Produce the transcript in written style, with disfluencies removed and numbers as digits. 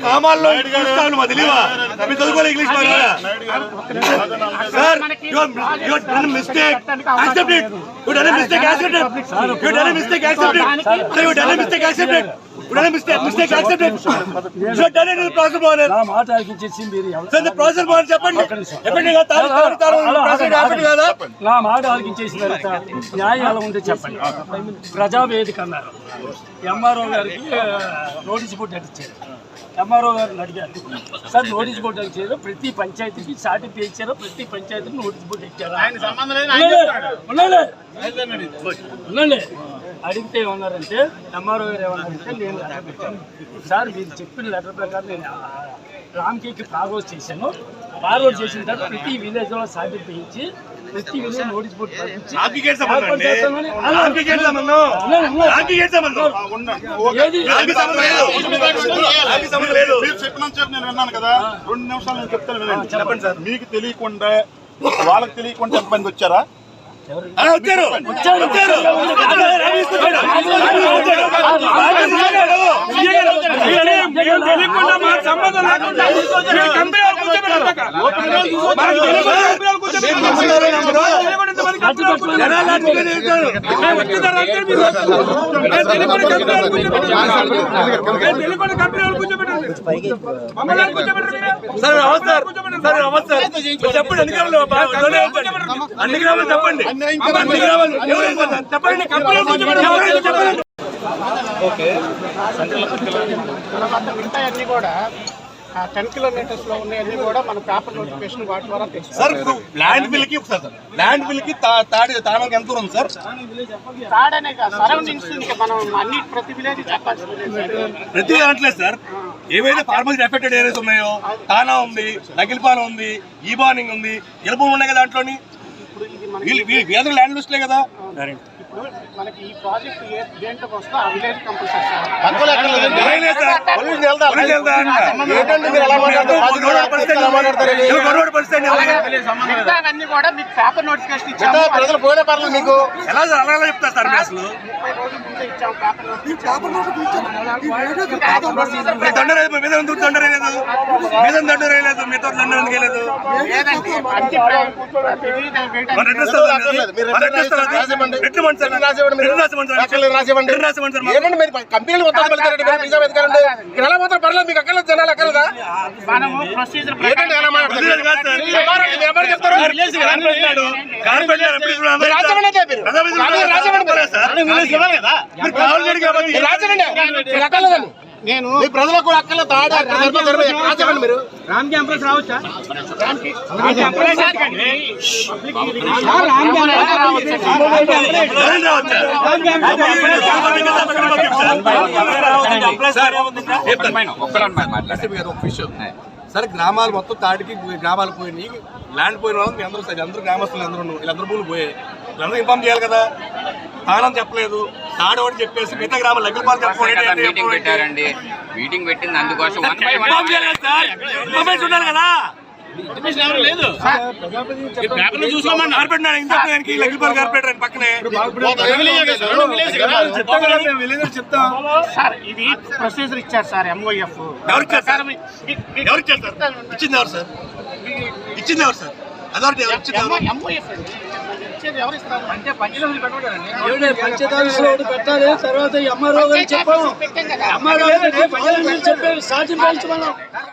కామాల్లో తెలియవా మీరు చదువుకోలే English sir mistake accepted you done mistake accepted you done mistake accepted you done mistake accepted mistake accepted. So done it in the process border. నా మాట ఆలకించేసి మీరు So the process border చెప్పండి. చెప్పండి కదా process happen కదా. నా మాట ఆలకించేసిన తర్వాత న్యాయం ఎలా ఉంటే చెప్పండి. ప్రజావేదిక అన్నారు. ఎంఆర్ఓ గారికి నోటీస్ బోర్డు ఇచ్చారు. ఎంఆర్ఓ గారిని అడిగారు సార్ నోటీస్ బోర్డు ఇచ్చారు ప్రతి పంచాయతీకి సర్టిఫికేట్ ఇచ్చారు ప్రతి పంచాయతీకి నోటీస్ బోర్డు ఇచ్చారు ఉండండి అడిగితే ఏమన్నారంటే ఎంఆర్ఓ గారు ఏమన్నారంటే నేను లెటర్ పెట్టాను సార్ మీరు చెప్పిన లెటర్ ప్రకారం నేను రామ్కేకి ఫార్వర్డ్ చేశాను ఫార్వర్డ్ చేసిన తర్వాత ప్రతి విలేజ్లో సర్టిఫికేట్ ఇచ్చి ప్రతి విలేజ్ నోటీస్ బోర్డు విన్నాను కదా 2 నిమిషాలు నేను చెప్తాను వినండి చెప్పండి సార్ మీకు తెలియకుండా వాళ్ళకి తెలియకుండా ఎంతమంది వచ్చారా చెప్పండి అన్ని గ్రామాలు చెప్పండి అన్ని కూడా 10 కిలోమీటర్స్ లో ఉన్నాయన్నీ కూడా మన పేపర్ నోటిఫికేషన్ వాటి ద్వారా సార్ ల్యాండ్ బిల్ కి ల్యాండ్ బిల్ కి తాడానికి ఎంత ఉంది సార్ తాడనే కాదు సరౌండింగ్స్ మనం అన్ని ప్రతి విలేజ్ చెప్పాల్సి ప్రతి దాంట్లేదు సార్ ఏవైతే ఫార్మర్స్ ఎఫెక్టెడ్ ఏరియాస్ ఉన్నాయో తానా ఉంది నగిలిపాలెం ఉంది ఈ బార్నింగ్ ఉంది ఎలుపు ఉన్నాయి కదా దాంట్లోని వీళ్ళు ల్యాండ్ లిస్ట్లే కదా మనకి ఈ ప్రాజెక్ట్ దేంట్లోకి వస్తే ఆ విలేజ్ కంపల్సరీ అన్ని కూడా మీకు పేపర్ నోటిఫికేషన్ ఇచ్చాము ప్రజలు పోయిన పర్లేదు మీకు ఎలా చెప్తారు సార్ అసలు 30 రోజుల ముందే ఇచ్చాము పేపర్ కంపెనీలు ఎలా పోతారు పర్లేదు మీకు అక్కడ జనాలు అక్కర్లేదా నేను ప్రజలకు కూడా అక్కర్లేదు మీరు రామ్ క్యాంపస్ రావచ్చా సరే గ్రామాలు మొత్తం తాటికి గ్రామాలు పోయినాయి ల్యాండ్ పోయిన వాళ్ళు అందరూ గ్రామస్తులు వీళ్ళందరూ భూములు పోయాయి వీళ్ళందరూ ఇన్ఫార్మ్ చేయాలి కదా తానం చెప్పలేదు తాడోని చెప్పేసి మిగతా గ్రామాలు లగ్గుపాలు పెట్టారండి మీటింగ్ పెట్టింది అందుకోసం ఉండాలి కదా పక్కనే సార్ ఇది ప్రొసీజర్ ఇచ్చారు సార్ ఎంఓఎఫ్ ఇచ్చింది ఎవరు సార్ అథారిటీ ఎంఓఎఫ్ అంటే పంచదార పెట్టాలి తర్వాత ఎంఆర్ఓ చెప్పాము ఎంఆర్ఓ చెప్పే సాధ్యం మనం